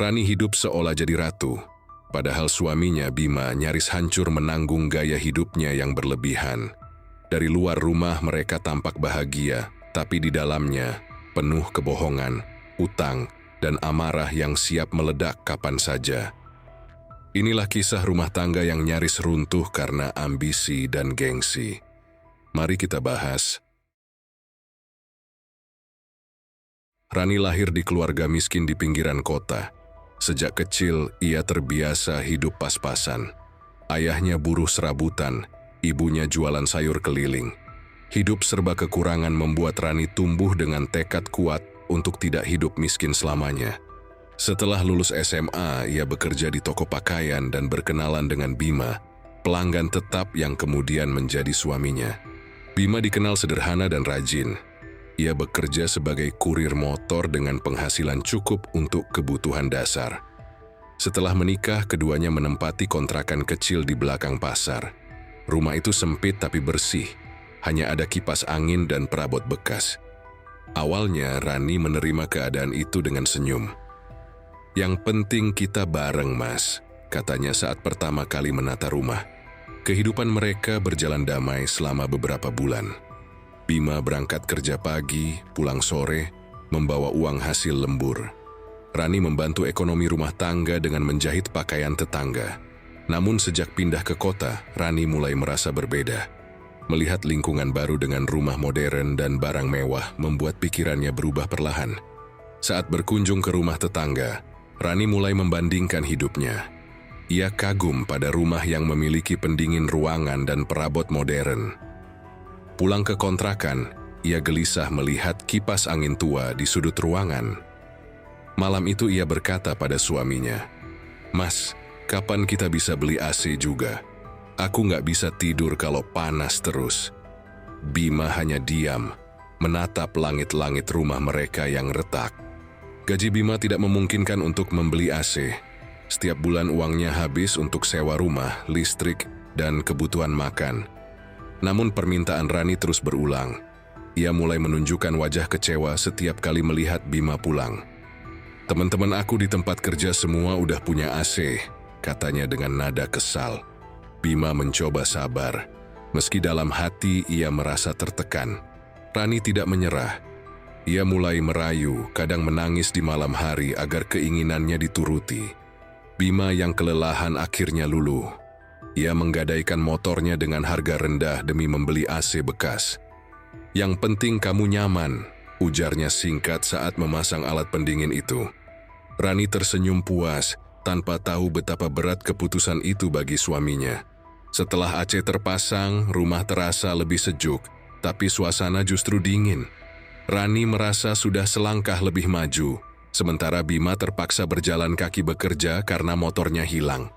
Rani hidup seolah jadi ratu, padahal suaminya Bima nyaris hancur menanggung gaya hidupnya yang berlebihan. Dari luar rumah mereka tampak bahagia, tapi di dalamnya penuh kebohongan, utang, dan amarah yang siap meledak kapan saja. Inilah kisah rumah tangga yang nyaris runtuh karena ambisi dan gengsi. Mari kita bahas. Rani lahir di keluarga miskin di pinggiran kota. Sejak kecil, ia terbiasa hidup pas-pasan. Ayahnya buruh serabutan, ibunya jualan sayur keliling. Hidup serba kekurangan membuat Rani tumbuh dengan tekad kuat untuk tidak hidup miskin selamanya. Setelah lulus SMA, ia bekerja di toko pakaian dan berkenalan dengan Bima, pelanggan tetap yang kemudian menjadi suaminya. Bima dikenal sederhana dan rajin. Ia bekerja sebagai kurir motor dengan penghasilan cukup untuk kebutuhan dasar. Setelah menikah, keduanya menempati kontrakan kecil di belakang pasar. Rumah itu sempit tapi bersih, hanya ada kipas angin dan perabot bekas. Awalnya, Rani menerima keadaan itu dengan senyum. "Yang penting kita bareng, Mas," katanya saat pertama kali menata rumah. Kehidupan mereka berjalan damai selama beberapa bulan. Bima berangkat kerja pagi, pulang sore, membawa uang hasil lembur. Rani membantu ekonomi rumah tangga dengan menjahit pakaian tetangga. Namun sejak pindah ke kota, Rani mulai merasa berbeda. Melihat lingkungan baru dengan rumah modern dan barang mewah membuat pikirannya berubah perlahan. Saat berkunjung ke rumah tetangga, Rani mulai membandingkan hidupnya. Ia kagum pada rumah yang memiliki pendingin ruangan dan perabot modern. Pulang ke kontrakan, ia gelisah melihat kipas angin tua di sudut ruangan. Malam itu ia berkata pada suaminya, "Mas, kapan kita bisa beli AC juga? Aku nggak bisa tidur kalau panas terus." Bima hanya diam, menatap langit-langit rumah mereka yang retak. Gaji Bima tidak memungkinkan untuk membeli AC. Setiap bulan uangnya habis untuk sewa rumah, listrik, dan kebutuhan makan. Namun permintaan Rani terus berulang. Ia mulai menunjukkan wajah kecewa setiap kali melihat Bima pulang. "Teman-teman aku di tempat kerja semua udah punya AC," katanya dengan nada kesal. Bima mencoba sabar. Meski dalam hati ia merasa tertekan, Rani tidak menyerah. Ia mulai merayu, kadang menangis di malam hari agar keinginannya dituruti. Bima yang kelelahan akhirnya luluh. Ia menggadaikan motornya dengan harga rendah demi membeli AC bekas. "Yang penting kamu nyaman," ujarnya singkat saat memasang alat pendingin itu. Rani tersenyum puas, tanpa tahu betapa berat keputusan itu bagi suaminya. Setelah AC terpasang, rumah terasa lebih sejuk, tapi suasana justru dingin. Rani merasa sudah selangkah lebih maju, sementara Bima terpaksa berjalan kaki bekerja karena motornya hilang.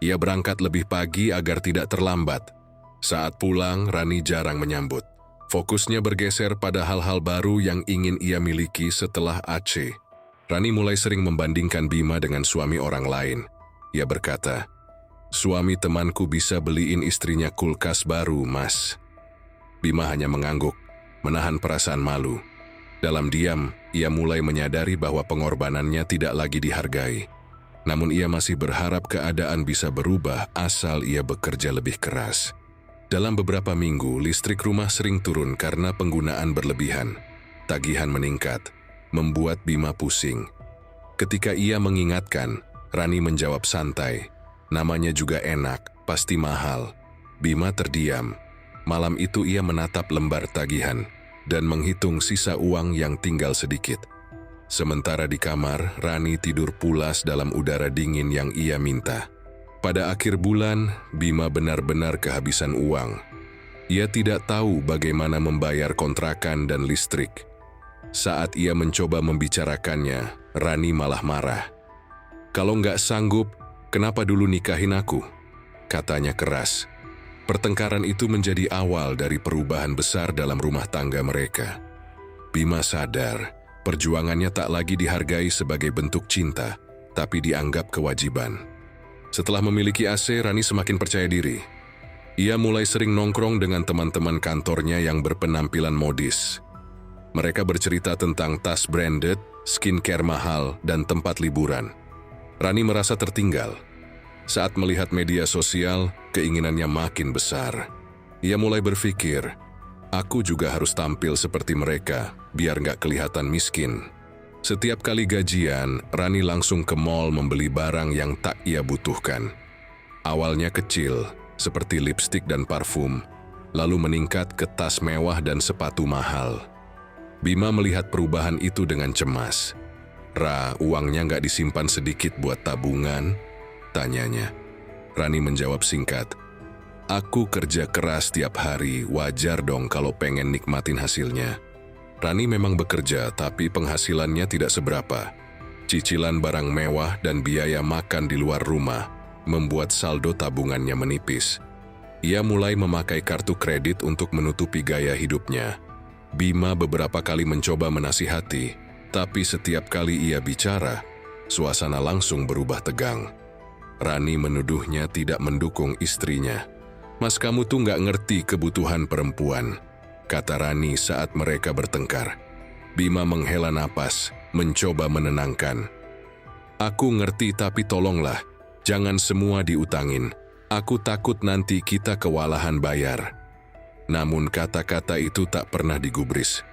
Ia berangkat lebih pagi agar tidak terlambat. Saat pulang, Rani jarang menyambut. Fokusnya bergeser pada hal-hal baru yang ingin ia miliki setelah AC. Rani mulai sering membandingkan Bima dengan suami orang lain. Ia berkata, "Suami temanku bisa beliin istrinya kulkas baru, Mas." Bima hanya mengangguk, menahan perasaan malu. Dalam diam, ia mulai menyadari bahwa pengorbanannya tidak lagi dihargai. Namun ia masih berharap keadaan bisa berubah asal ia bekerja lebih keras. Dalam beberapa minggu, listrik rumah sering turun karena penggunaan berlebihan. Tagihan meningkat, membuat Bima pusing. Ketika ia mengingatkan, Rani menjawab santai, "Namanya juga enak, pasti mahal." Bima terdiam. Malam itu ia menatap lembar tagihan dan menghitung sisa uang yang tinggal sedikit. Sementara di kamar, Rani tidur pulas dalam udara dingin yang ia minta. Pada akhir bulan, Bima benar-benar kehabisan uang. Ia tidak tahu bagaimana membayar kontrakan dan listrik. Saat ia mencoba membicarakannya, Rani malah marah. "Kalau nggak sanggup, kenapa dulu nikahin aku?" katanya keras. Pertengkaran itu menjadi awal dari perubahan besar dalam rumah tangga mereka. Bima sadar, perjuangannya tak lagi dihargai sebagai bentuk cinta, tapi dianggap kewajiban. Setelah memiliki AC, Rani semakin percaya diri. Ia mulai sering nongkrong dengan teman-teman kantornya yang berpenampilan modis. Mereka bercerita tentang tas branded, skincare mahal, dan tempat liburan. Rani merasa tertinggal. Saat melihat media sosial, keinginannya makin besar. Ia mulai berpikir, aku juga harus tampil seperti mereka, biar nggak kelihatan miskin. Setiap kali gajian, Rani langsung ke mall membeli barang yang tak ia butuhkan. Awalnya kecil, seperti lipstik dan parfum, lalu meningkat ke tas mewah dan sepatu mahal. Bima melihat perubahan itu dengan cemas. "Ra, uangnya nggak disimpan sedikit buat tabungan?" tanyanya. Rani menjawab singkat, "Aku kerja keras tiap hari, wajar dong kalau pengen nikmatin hasilnya." Rani memang bekerja, tapi penghasilannya tidak seberapa. Cicilan barang mewah dan biaya makan di luar rumah membuat saldo tabungannya menipis. Ia mulai memakai kartu kredit untuk menutupi gaya hidupnya. Bima beberapa kali mencoba menasihati, tapi setiap kali ia bicara, suasana langsung berubah tegang. Rani menuduhnya tidak mendukung istrinya. "Mas, kamu tuh nggak ngerti kebutuhan perempuan," kata Rani saat mereka bertengkar. Bima menghela napas, mencoba menenangkan. "Aku ngerti, tapi tolonglah, jangan semua diutangin. Aku takut nanti kita kewalahan bayar." Namun kata-kata itu tak pernah digubris.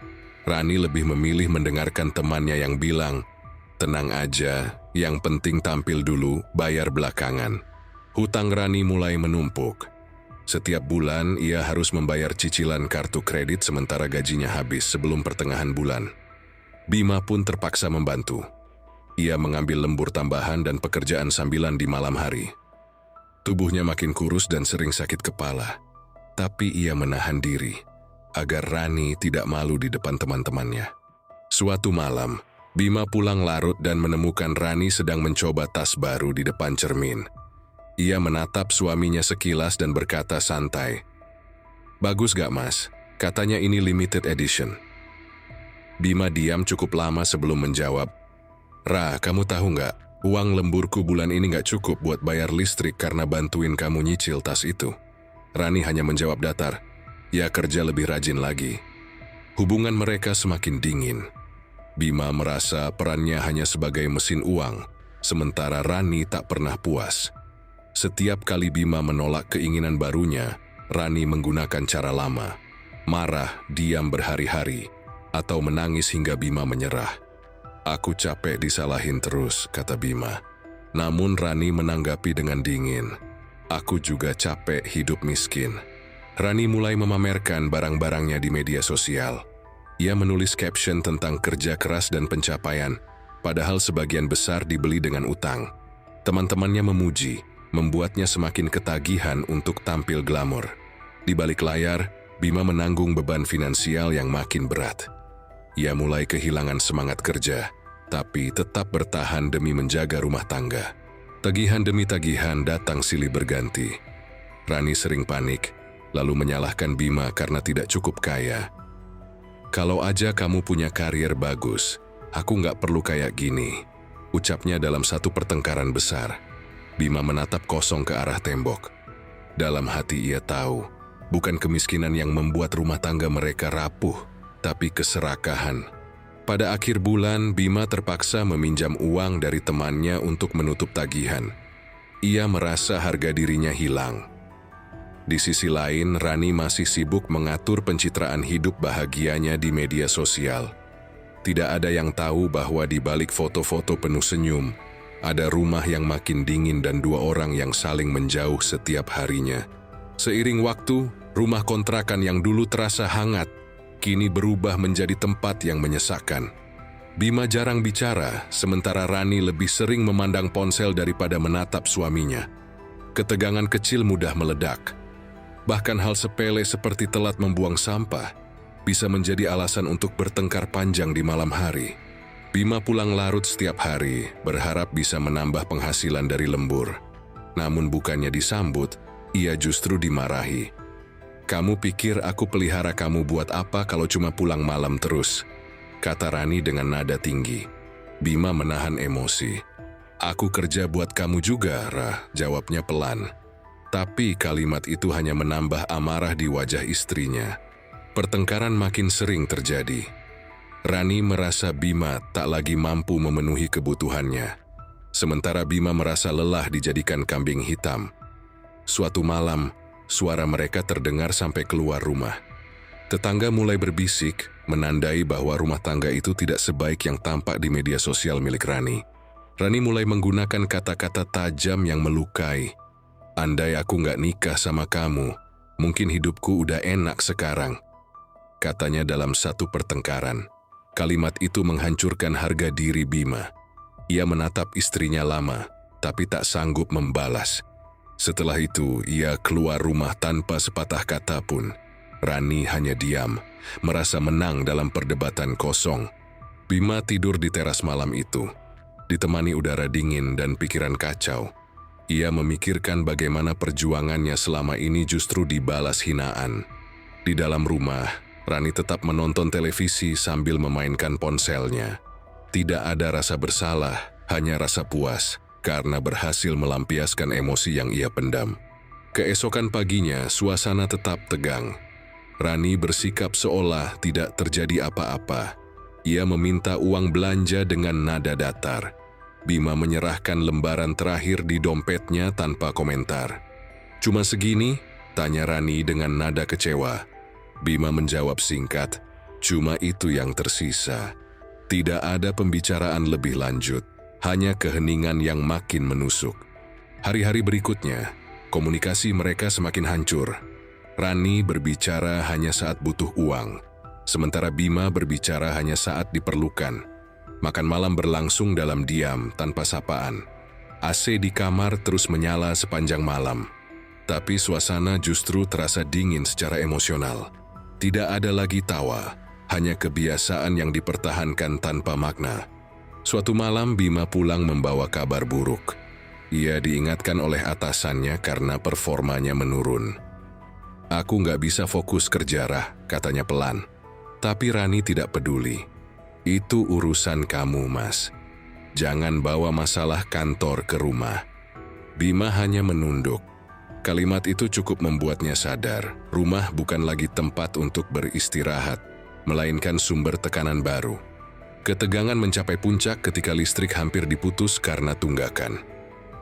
Rani lebih memilih mendengarkan temannya yang bilang, "Tenang aja, yang penting tampil dulu, bayar belakangan." Hutang Rani mulai menumpuk. Setiap bulan ia harus membayar cicilan kartu kredit sementara gajinya habis sebelum pertengahan bulan. Bima pun terpaksa membantu. Ia mengambil lembur tambahan dan pekerjaan sambilan di malam hari. Tubuhnya makin kurus dan sering sakit kepala. Tapi ia menahan diri, agar Rani tidak malu di depan teman-temannya. Suatu malam, Bima pulang larut dan menemukan Rani sedang mencoba tas baru di depan cermin. Ia menatap suaminya sekilas dan berkata santai, "Bagus gak, Mas? Katanya ini limited edition." Bima diam cukup lama sebelum menjawab, "Ra, kamu tahu gak, uang lemburku bulan ini gak cukup buat bayar listrik karena bantuin kamu nyicil tas itu." Rani hanya menjawab datar, "Ya, kerja lebih rajin lagi." Hubungan mereka semakin dingin. Bima merasa perannya hanya sebagai mesin uang, sementara Rani tak pernah puas. Setiap kali Bima menolak keinginan barunya, Rani menggunakan cara lama, marah, diam berhari-hari, atau menangis hingga Bima menyerah. "Aku capek disalahin terus," kata Bima. Namun Rani menanggapi dengan dingin, "Aku juga capek hidup miskin." Rani mulai memamerkan barang-barangnya di media sosial. Ia menulis caption tentang kerja keras dan pencapaian, padahal sebagian besar dibeli dengan utang. Teman-temannya memuji, membuatnya semakin ketagihan untuk tampil glamor. Di balik layar, Bima menanggung beban finansial yang makin berat. Ia mulai kehilangan semangat kerja, tapi tetap bertahan demi menjaga rumah tangga. Tagihan demi tagihan datang silih berganti. Rani sering panik, lalu menyalahkan Bima karena tidak cukup kaya. "Kalau aja kamu punya karier bagus, aku nggak perlu kayak gini," ucapnya dalam satu pertengkaran besar. Bima menatap kosong ke arah tembok. Dalam hati ia tahu, bukan kemiskinan yang membuat rumah tangga mereka rapuh, tapi keserakahan. Pada akhir bulan, Bima terpaksa meminjam uang dari temannya untuk menutup tagihan. Ia merasa harga dirinya hilang. Di sisi lain, Rani masih sibuk mengatur pencitraan hidup bahagianya di media sosial. Tidak ada yang tahu bahwa di balik foto-foto penuh senyum, ada rumah yang makin dingin dan dua orang yang saling menjauh setiap harinya. Seiring waktu, rumah kontrakan yang dulu terasa hangat, kini berubah menjadi tempat yang menyesakkan. Bima jarang bicara, sementara Rani lebih sering memandang ponsel daripada menatap suaminya. Ketegangan kecil mudah meledak. Bahkan hal sepele seperti telat membuang sampah bisa menjadi alasan untuk bertengkar panjang di malam hari. Bima pulang larut setiap hari, berharap bisa menambah penghasilan dari lembur. Namun bukannya disambut, ia justru dimarahi. "Kamu pikir aku pelihara kamu buat apa kalau cuma pulang malam terus?" kata Rani dengan nada tinggi. Bima menahan emosi. "Aku kerja buat kamu juga, Rah," jawabnya pelan. Tapi kalimat itu hanya menambah amarah di wajah istrinya. Pertengkaran makin sering terjadi. Rani merasa Bima tak lagi mampu memenuhi kebutuhannya. Sementara Bima merasa lelah dijadikan kambing hitam. Suatu malam, suara mereka terdengar sampai keluar rumah. Tetangga mulai berbisik, menandai bahwa rumah tangga itu tidak sebaik yang tampak di media sosial milik Rani. Rani mulai menggunakan kata-kata tajam yang melukai. "Andai aku nggak nikah sama kamu, mungkin hidupku udah enak sekarang," katanya dalam satu pertengkaran. Kalimat itu menghancurkan harga diri Bima. Ia menatap istrinya lama, tapi tak sanggup membalas. Setelah itu, ia keluar rumah tanpa sepatah kata pun. Rani hanya diam, merasa menang dalam perdebatan kosong. Bima tidur di teras malam itu, ditemani udara dingin dan pikiran kacau. Ia memikirkan bagaimana perjuangannya selama ini justru dibalas hinaan. Di dalam rumah, Rani tetap menonton televisi sambil memainkan ponselnya. Tidak ada rasa bersalah, hanya rasa puas karena berhasil melampiaskan emosi yang ia pendam. Keesokan paginya, suasana tetap tegang. Rani bersikap seolah tidak terjadi apa-apa. Ia meminta uang belanja dengan nada datar. Bima menyerahkan lembaran terakhir di dompetnya tanpa komentar. "Cuma segini?" tanya Rani dengan nada kecewa. Bima menjawab singkat, "Cuma itu yang tersisa." Tidak ada pembicaraan lebih lanjut, hanya keheningan yang makin menusuk. Hari-hari berikutnya, komunikasi mereka semakin hancur. Rani berbicara hanya saat butuh uang, sementara Bima berbicara hanya saat diperlukan. Makan malam berlangsung dalam diam tanpa sapaan. AC di kamar terus menyala sepanjang malam, tapi suasana justru terasa dingin secara emosional. Tidak ada lagi tawa, hanya kebiasaan yang dipertahankan tanpa makna. Suatu malam Bima pulang membawa kabar buruk. Ia diingatkan oleh atasannya karena performanya menurun. "Aku nggak bisa fokus kerja, Rah," katanya pelan. Tapi Rani tidak peduli. "Itu urusan kamu, Mas. Jangan bawa masalah kantor ke rumah." Bima hanya menunduk. Kalimat itu cukup membuatnya sadar, rumah bukan lagi tempat untuk beristirahat, melainkan sumber tekanan baru. Ketegangan mencapai puncak ketika listrik hampir diputus karena tunggakan.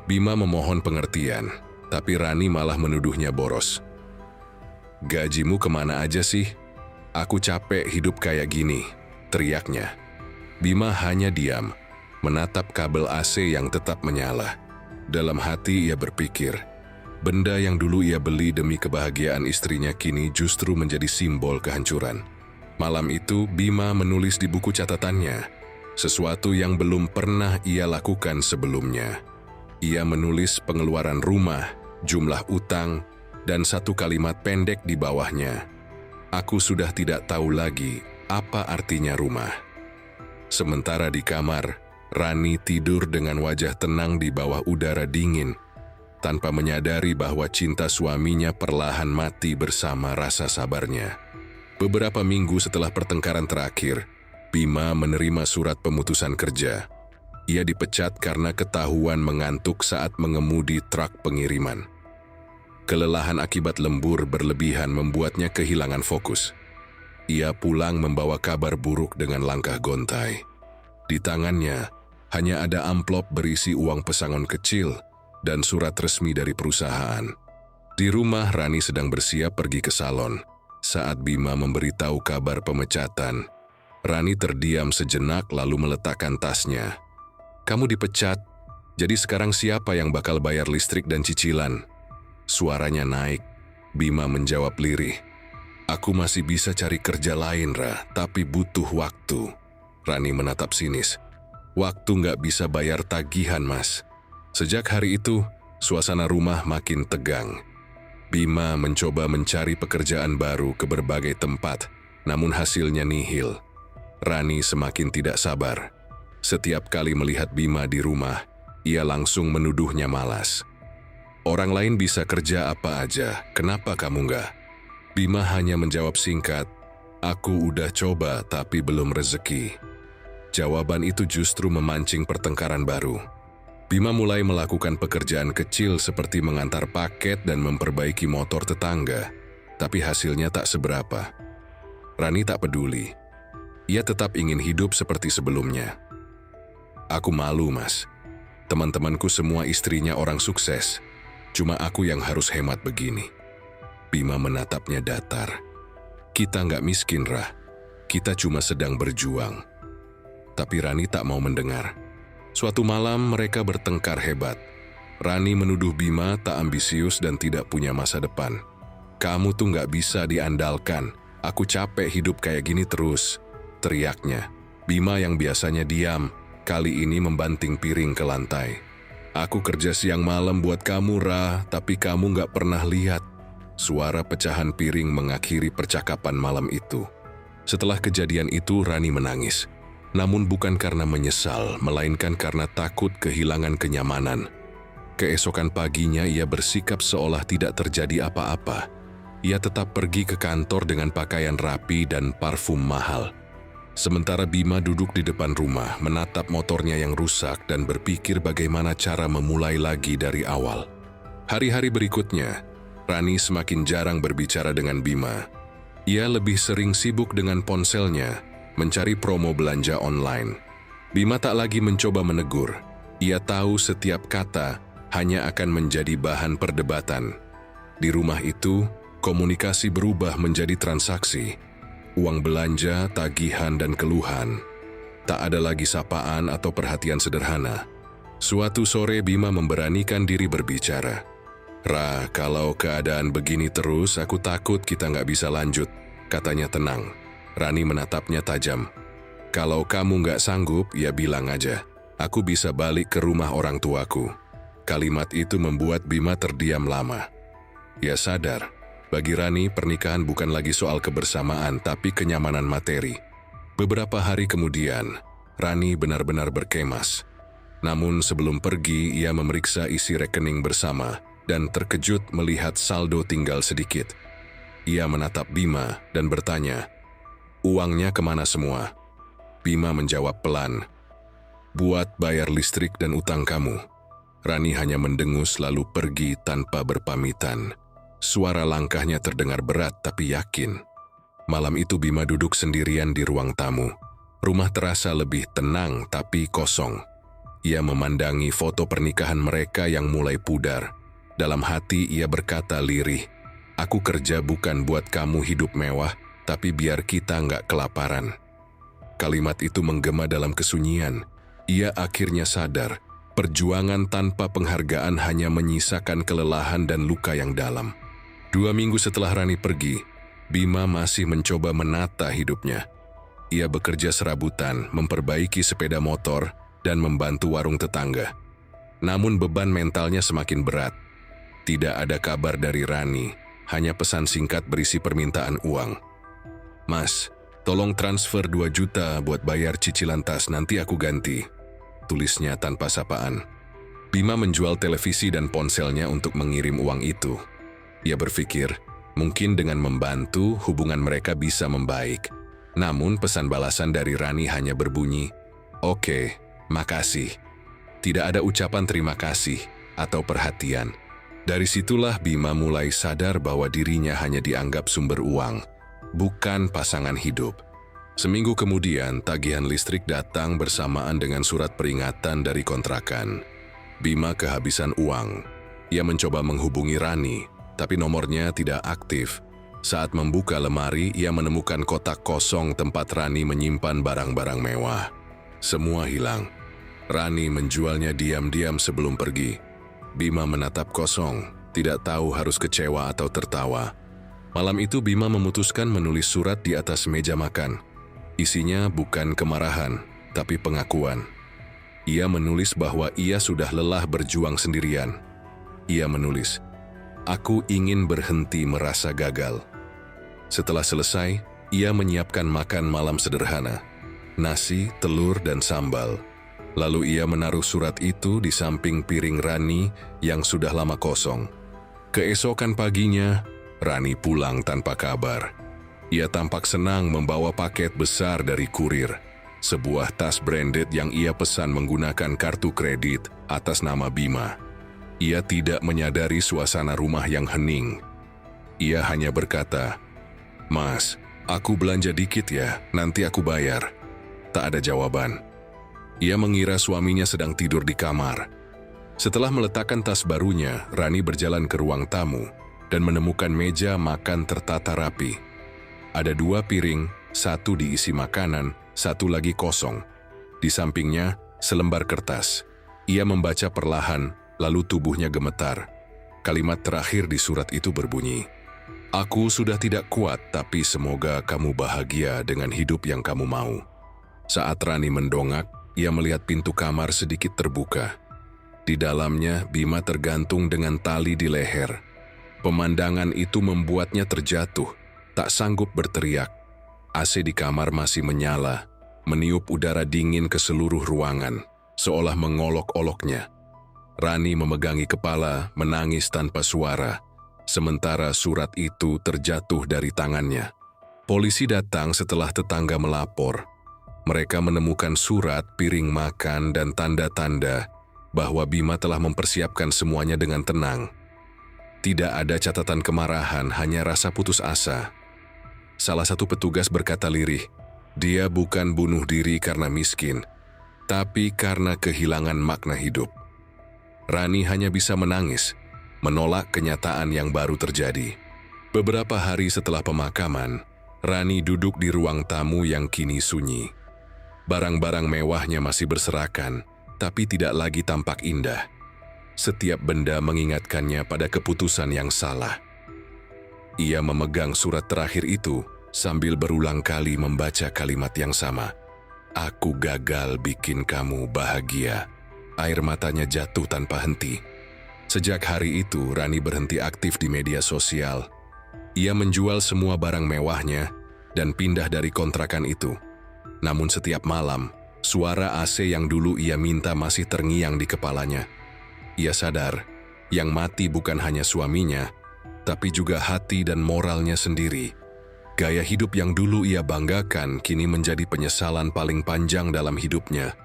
Bima memohon pengertian, tapi Rani malah menuduhnya boros. "Gajimu kemana aja sih? Aku capek hidup kayak gini," teriaknya. Bima hanya diam, menatap kabel AC yang tetap menyala. Dalam hati ia berpikir, benda yang dulu ia beli demi kebahagiaan istrinya kini justru menjadi simbol kehancuran. Malam itu Bima menulis di buku catatannya, sesuatu yang belum pernah ia lakukan sebelumnya. Ia menulis pengeluaran rumah, jumlah utang, dan satu kalimat pendek di bawahnya. "Aku sudah tidak tahu lagi apa artinya rumah." Sementara di kamar, Rani tidur dengan wajah tenang di bawah udara dingin, tanpa menyadari bahwa cinta suaminya perlahan mati bersama rasa sabarnya. Beberapa minggu setelah pertengkaran terakhir, Bima menerima surat pemutusan kerja. Ia dipecat karena ketahuan mengantuk saat mengemudi truk pengiriman. Kelelahan akibat lembur berlebihan membuatnya kehilangan fokus. Ia pulang membawa kabar buruk dengan langkah gontai. Di tangannya, hanya ada amplop berisi uang pesangon kecil dan surat resmi dari perusahaan. Di rumah, Rani sedang bersiap pergi ke salon. Saat Bima memberitahu kabar pemecatan, Rani terdiam sejenak lalu meletakkan tasnya. "Kamu dipecat, jadi sekarang siapa yang bakal bayar listrik dan cicilan?" Suaranya naik. Bima menjawab lirih, "Aku masih bisa cari kerja lain, Ra, tapi butuh waktu." Rani menatap sinis. "Waktu nggak bisa bayar tagihan, Mas." Sejak hari itu, suasana rumah makin tegang. Bima mencoba mencari pekerjaan baru ke berbagai tempat, namun hasilnya nihil. Rani semakin tidak sabar. Setiap kali melihat Bima di rumah, ia langsung menuduhnya malas. "Orang lain bisa kerja apa aja, kenapa kamu nggak?" Bima hanya menjawab singkat, "Aku udah coba tapi belum rezeki." Jawaban itu justru memancing pertengkaran baru. Bima mulai melakukan pekerjaan kecil seperti mengantar paket dan memperbaiki motor tetangga, tapi hasilnya tak seberapa. Rani tak peduli. Ia tetap ingin hidup seperti sebelumnya. "Aku malu, Mas. Teman-temanku semua istrinya orang sukses. Cuma aku yang harus hemat begini. Bima menatapnya datar. Kita nggak miskin, Rah. Kita cuma sedang berjuang. Tapi Rani tak mau mendengar. Suatu malam mereka bertengkar hebat. Rani menuduh Bima tak ambisius dan tidak punya masa depan. Kamu tuh nggak bisa diandalkan. Aku capek hidup kayak gini terus, teriaknya. Bima yang biasanya diam, kali ini membanting piring ke lantai. Aku kerja siang malam buat kamu, Ra, tapi kamu nggak pernah lihat. Suara pecahan piring mengakhiri percakapan malam itu. Setelah kejadian itu, Rani menangis. Namun bukan karena menyesal, melainkan karena takut kehilangan kenyamanan. Keesokan paginya ia bersikap seolah tidak terjadi apa-apa. Ia tetap pergi ke kantor dengan pakaian rapi dan parfum mahal. Sementara Bima duduk di depan rumah, menatap motornya yang rusak dan berpikir bagaimana cara memulai lagi dari awal. Hari-hari berikutnya, Rani semakin jarang berbicara dengan Bima. Ia lebih sering sibuk dengan ponselnya, mencari promo belanja online. Bima tak lagi mencoba menegur. Ia tahu setiap kata hanya akan menjadi bahan perdebatan. Di rumah itu, komunikasi berubah menjadi transaksi. Uang belanja, tagihan, dan keluhan. Tak ada lagi sapaan atau perhatian sederhana. Suatu sore Bima memberanikan diri berbicara. Ra, kalau keadaan begini terus, aku takut kita nggak bisa lanjut, katanya tenang. Rani menatapnya tajam. Kalau kamu nggak sanggup, ya bilang aja. Aku bisa balik ke rumah orang tuaku. Kalimat itu membuat Bima terdiam lama. Ia sadar, bagi Rani pernikahan bukan lagi soal kebersamaan tapi kenyamanan materi. Beberapa hari kemudian, Rani benar-benar berkemas. Namun sebelum pergi, ia memeriksa isi rekening bersama dan terkejut melihat saldo tinggal sedikit. Ia menatap Bima dan bertanya, "Uangnya kemana semua?" Bima menjawab pelan, "Buat bayar listrik dan utang kamu." Rani hanya mendengus lalu pergi tanpa berpamitan. Suara langkahnya terdengar berat tapi yakin. Malam itu Bima duduk sendirian di ruang tamu. Rumah terasa lebih tenang tapi kosong. Ia memandangi foto pernikahan mereka yang mulai pudar. Dalam hati ia berkata lirih, "Aku kerja bukan buat kamu hidup mewah, tapi biar kita nggak kelaparan." Kalimat itu menggema dalam kesunyian. Ia akhirnya sadar, perjuangan tanpa penghargaan hanya menyisakan kelelahan dan luka yang dalam. 2 minggu setelah Rani pergi, Bima masih mencoba menata hidupnya. Ia bekerja serabutan, memperbaiki sepeda motor, dan membantu warung tetangga. Namun beban mentalnya semakin berat. Tidak ada kabar dari Rani, hanya pesan singkat berisi permintaan uang. "Mas, tolong transfer 2 juta buat bayar cicilan tas, nanti aku ganti," tulisnya tanpa sapaan. Bima menjual televisi dan ponselnya untuk mengirim uang itu. Ia berpikir, mungkin dengan membantu hubungan mereka bisa membaik. Namun pesan balasan dari Rani hanya berbunyi, "Oke, makasih." Tidak ada ucapan terima kasih atau perhatian. Dari situlah Bima mulai sadar bahwa dirinya hanya dianggap sumber uang, bukan pasangan hidup. Seminggu kemudian, tagihan listrik datang bersamaan dengan surat peringatan dari kontrakan. Bima kehabisan uang. Ia mencoba menghubungi Rani, tapi nomornya tidak aktif. Saat membuka lemari, ia menemukan kotak kosong tempat Rani menyimpan barang-barang mewah. Semua hilang. Rani menjualnya diam-diam sebelum pergi. Bima menatap kosong, tidak tahu harus kecewa atau tertawa. Malam itu Bima memutuskan menulis surat di atas meja makan. Isinya bukan kemarahan, tapi pengakuan. Ia menulis bahwa ia sudah lelah berjuang sendirian. Ia menulis, "Aku ingin berhenti merasa gagal." Setelah selesai, ia menyiapkan makan malam sederhana, nasi, telur, dan sambal. Lalu ia menaruh surat itu di samping piring Rani yang sudah lama kosong. Keesokan paginya, Rani pulang tanpa kabar. Ia tampak senang membawa paket besar dari kurir, sebuah tas branded yang ia pesan menggunakan kartu kredit atas nama Bima. Ia tidak menyadari suasana rumah yang hening. Ia hanya berkata, "Mas, aku belanja dikit ya, nanti aku bayar." Tak ada jawaban. Ia mengira suaminya sedang tidur di kamar. Setelah meletakkan tas barunya, Rani berjalan ke ruang tamu dan menemukan meja makan tertata rapi. Ada 2 piring, 1 diisi makanan, 1 lagi kosong. Di sampingnya, selembar kertas. Ia membaca perlahan, lalu tubuhnya gemetar. Kalimat terakhir di surat itu berbunyi, "Aku sudah tidak kuat, tapi semoga kamu bahagia dengan hidup yang kamu mau." Saat Rani mendongak, ia melihat pintu kamar sedikit terbuka. Di dalamnya, Bima tergantung dengan tali di leher. Pemandangan itu membuatnya terjatuh, tak sanggup berteriak. AC di kamar masih menyala, meniup udara dingin ke seluruh ruangan, seolah mengolok-oloknya. Rani memegangi kepala, menangis tanpa suara, sementara surat itu terjatuh dari tangannya. Polisi datang setelah tetangga melapor. Mereka menemukan surat, piring makan, dan tanda-tanda bahwa Bima telah mempersiapkan semuanya dengan tenang. Tidak ada catatan kemarahan, hanya rasa putus asa. Salah satu petugas berkata lirih, "Dia bukan bunuh diri karena miskin, tapi karena kehilangan makna hidup." Rani hanya bisa menangis, menolak kenyataan yang baru terjadi. Beberapa hari setelah pemakaman, Rani duduk di ruang tamu yang kini sunyi. Barang-barang mewahnya masih berserakan, tapi tidak lagi tampak indah. Setiap benda mengingatkannya pada keputusan yang salah. Ia memegang surat terakhir itu sambil berulang kali membaca kalimat yang sama. "Aku gagal bikin kamu bahagia." Air matanya jatuh tanpa henti. Sejak hari itu, Rani berhenti aktif di media sosial. Ia menjual semua barang mewahnya dan pindah dari kontrakan itu. Namun setiap malam, suara AC yang dulu ia minta masih terngiang di kepalanya. Ia sadar, yang mati bukan hanya suaminya, tapi juga hati dan moralnya sendiri. Gaya hidup yang dulu ia banggakan kini menjadi penyesalan paling panjang dalam hidupnya.